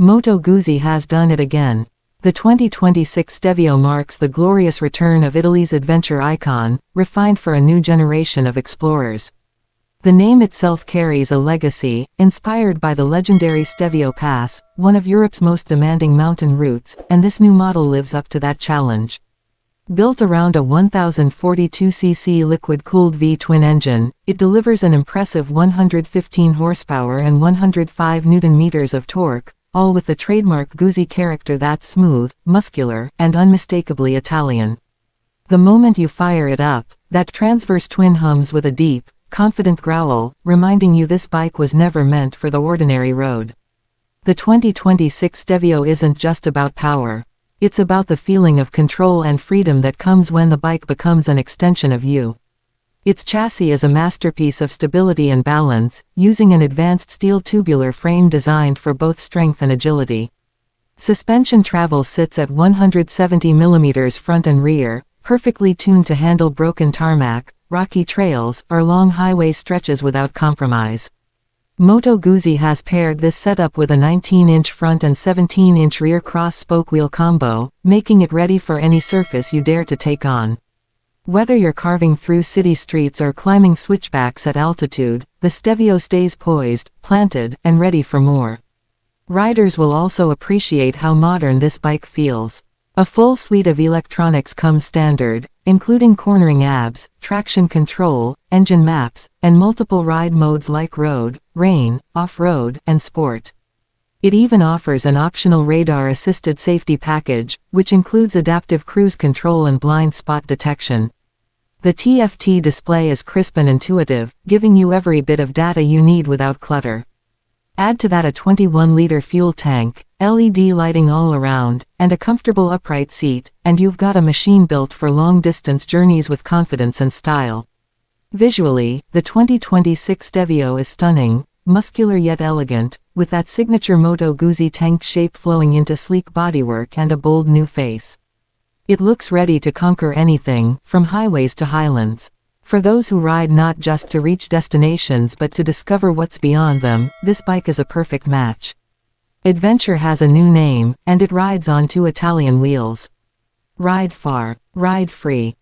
Moto Guzzi has done it again. The 2026 Stelvio marks the glorious return of Italy's adventure icon, refined for a new generation of explorers. The name itself carries a legacy, inspired by the legendary Stelvio Pass, one of Europe's most demanding mountain routes, and this new model lives up to that challenge. Built around a 1042cc liquid-cooled V-twin engine, it delivers an impressive 115 horsepower and 105 Nm of torque, all with the trademark Guzzi character that's smooth, muscular, and unmistakably Italian. The moment you fire it up, that transverse twin hums with a deep, confident growl, reminding you this bike was never meant for the ordinary road. The 2026 Stelvio isn't just about power. It's about the feeling of control and freedom that comes when the bike becomes an extension of you. Its chassis is a masterpiece of stability and balance, using an advanced steel tubular frame designed for both strength and agility. Suspension travel sits at 170 mm front and rear, perfectly tuned to handle broken tarmac, rocky trails, or long highway stretches without compromise. Moto Guzzi has paired this setup with a 19-inch front and 17-inch rear cross-spoke wheel combo, making it ready for any surface you dare to take on. Whether you're carving through city streets or climbing switchbacks at altitude, the Stelvio stays poised, planted, and ready for more. Riders will also appreciate how modern this bike feels. A full suite of electronics comes standard, including cornering ABS, traction control, engine maps, and multiple ride modes like road, rain, off-road, and sport. It even offers an optional radar-assisted safety package, which includes adaptive cruise control and blind spot detection. The TFT display is crisp and intuitive, giving you every bit of data you need without clutter. Add to that a 21-liter fuel tank, LED lighting all around, and a comfortable upright seat, and you've got a machine built for long-distance journeys with confidence and style. Visually, the 2026 Stelvio is stunning, muscular yet elegant, with that signature Moto Guzzi tank shape flowing into sleek bodywork and a bold new face. It looks ready to conquer anything, from highways to highlands. For those who ride not just to reach destinations but to discover what's beyond them, this bike is a perfect match. Adventure has a new name, and it rides on two Italian wheels. Ride far, ride free.